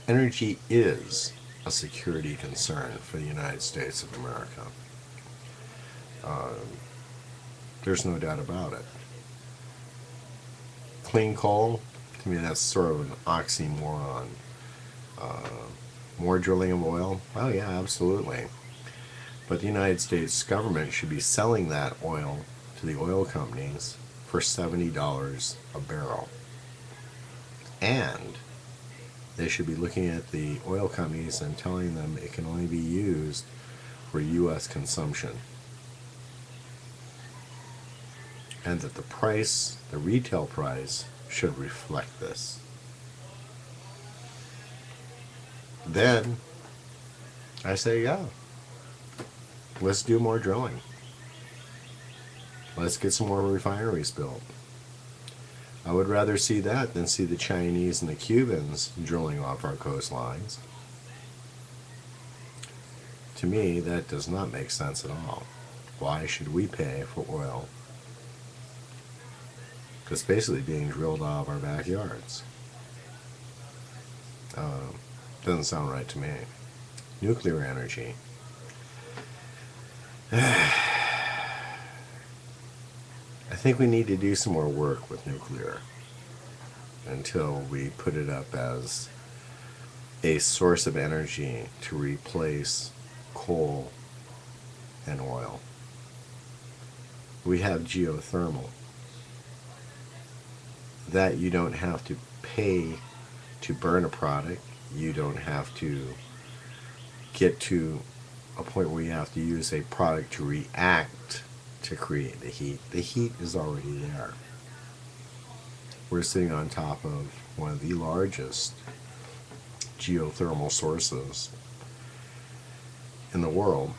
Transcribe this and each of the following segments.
Energy is a security concern for the United States of America. There's no doubt about it. Clean coal, to me, that's sort of an oxymoron. More drilling of oil? Oh, yeah, absolutely. But the United States government should be selling that oil to the oil companies for $70 a barrel. And they should be looking at the oil companies and telling them it can only be used for U.S. consumption. And that the price, the retail price, should reflect this. Then I say, yeah, let's do more drilling. Let's get some more refineries built. I would rather see that than see the Chinese and the Cubans drilling off our coastlines. To me, that does not make sense at all. Why should we pay for oil that's basically being drilled out of our backyards? Doesn't sound right to me. Nuclear energy. I think we need to do some more work with nuclear until we put it up as a source of energy to replace coal and oil. We have geothermal. That you don't have to pay to burn a product. You don't have to get to a point where you have to use a product to react to create the heat. The heat is already there. We're sitting on top of one of the largest geothermal sources in the world,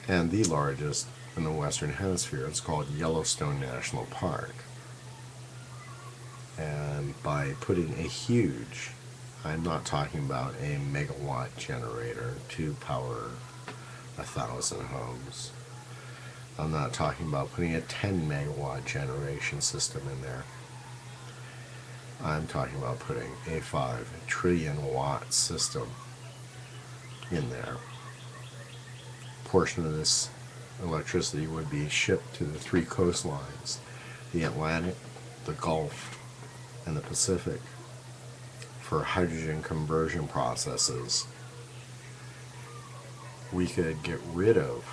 and the largest in the Western Hemisphere. It's called Yellowstone National Park. And by putting a huge, I'm not talking about a megawatt generator to power 1,000 homes. I'm not talking about putting a 10 megawatt generation system in there. I'm talking about putting a 5 trillion watt system in there. A portion of this electricity would be shipped to the 3 coastlines, the Atlantic, the Gulf, and the Pacific, for hydrogen conversion processes. We could get rid of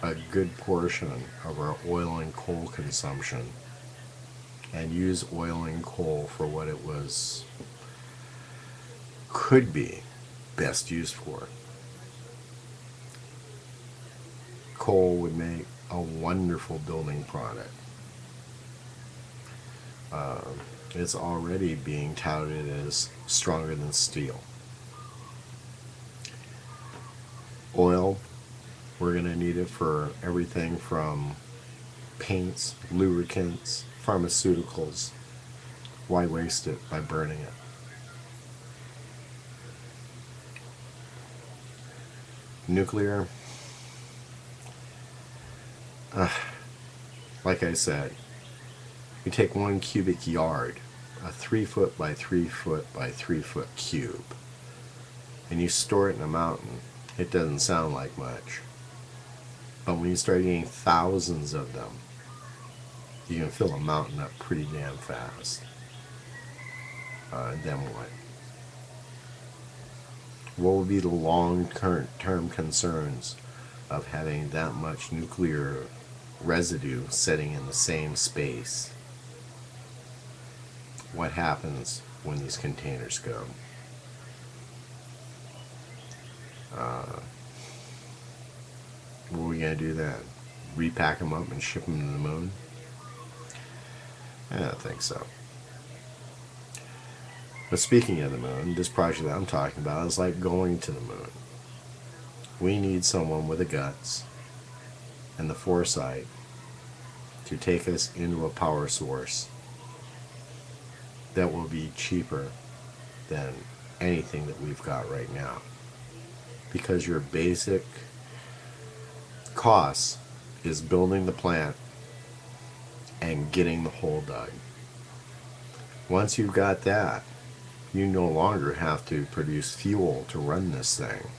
a good portion of our oil and coal consumption and use oil and coal for what it could be best used for. Coal would make a wonderful building product. It's already being touted as stronger than steel. Oil, we're going to need it for everything from paints, lubricants, pharmaceuticals. Why waste it by burning it? Nuclear, like I said, you take 1 cubic yard, a 3 foot by 3 foot by 3 foot cube, and you store it in a mountain. It doesn't sound like much, but when you start getting thousands of them, you can fill a mountain up pretty damn fast. Then what? What would be the long-term concerns of having that much nuclear residue sitting in the same space? What happens when these containers go? What are we going to do then? Repack them up and ship them to the moon? I don't think so. But speaking of the moon, this project that I'm talking about is like going to the moon. We need someone with the guts and the foresight to take us into a power source that will be cheaper than anything that we've got right now. Because your basic cost is building the plant and getting the hole dug. Once you've got that, You no longer have to produce fuel to run this thing.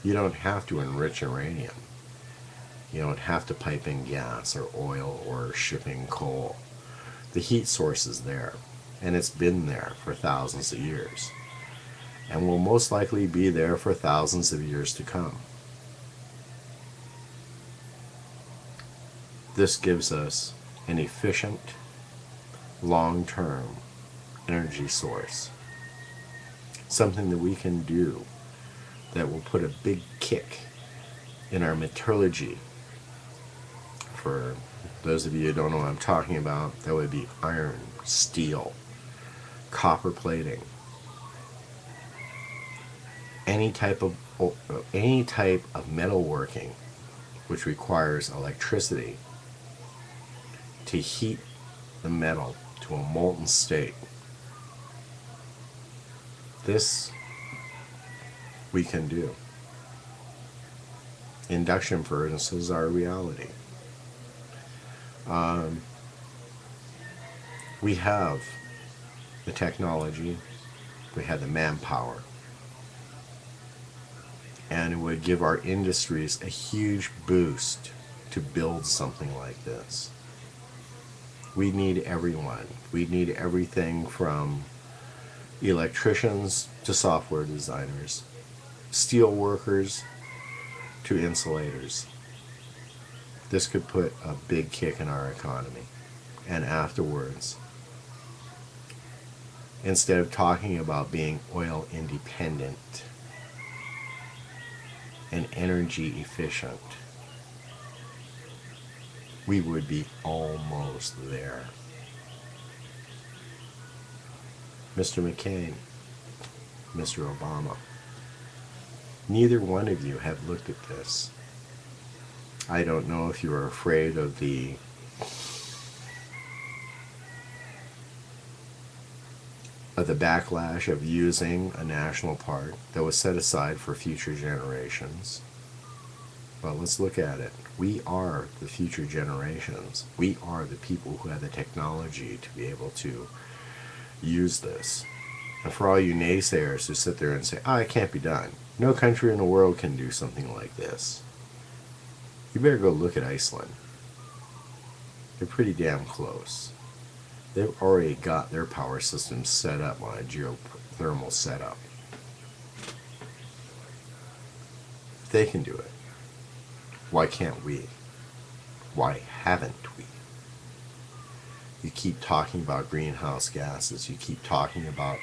You don't have to enrich uranium. You don't have to pipe in gas or oil or shipping coal. The heat source is there, and it's been there for thousands of years, and will most likely be there for thousands of years to come. This gives us an efficient, long-term energy source. Something that we can do that will put a big kick in our metallurgy. For those of you who don't know what I'm talking about, that would be iron, steel, copper plating, any type of metalworking which requires electricity to heat the metal to a molten state. This we can do. Induction furnaces are a reality. We have the technology, we have the manpower, and it would give our industries a huge boost to build something like this. We need everyone. We need everything from electricians to software designers, steel workers to insulators. This could put a big kick in our economy. And afterwards, instead of talking about being oil independent and energy efficient, we would be almost there. Mr. McCain, Mr. Obama, neither one of you have looked at this. I don't know if you are afraid of the backlash of using a national park that was set aside for future generations. Well, let's look at it. We are the future generations. We are the people who have the technology to be able to use this. And for all you naysayers who sit there and say, oh, it can't be done. No country in the world can do something like this. You better go look at Iceland. They're pretty damn close. They've already got their power system set up on a geothermal setup. If they can do it, why can't we? Why haven't we? You keep talking about greenhouse gases. You keep talking about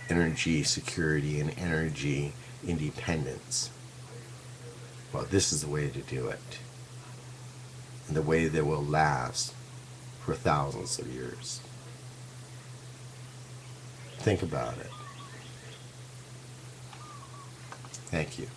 energy security and energy independence. Well, this is the way to do it. And the way that will last for thousands of years. Think about it. Thank you.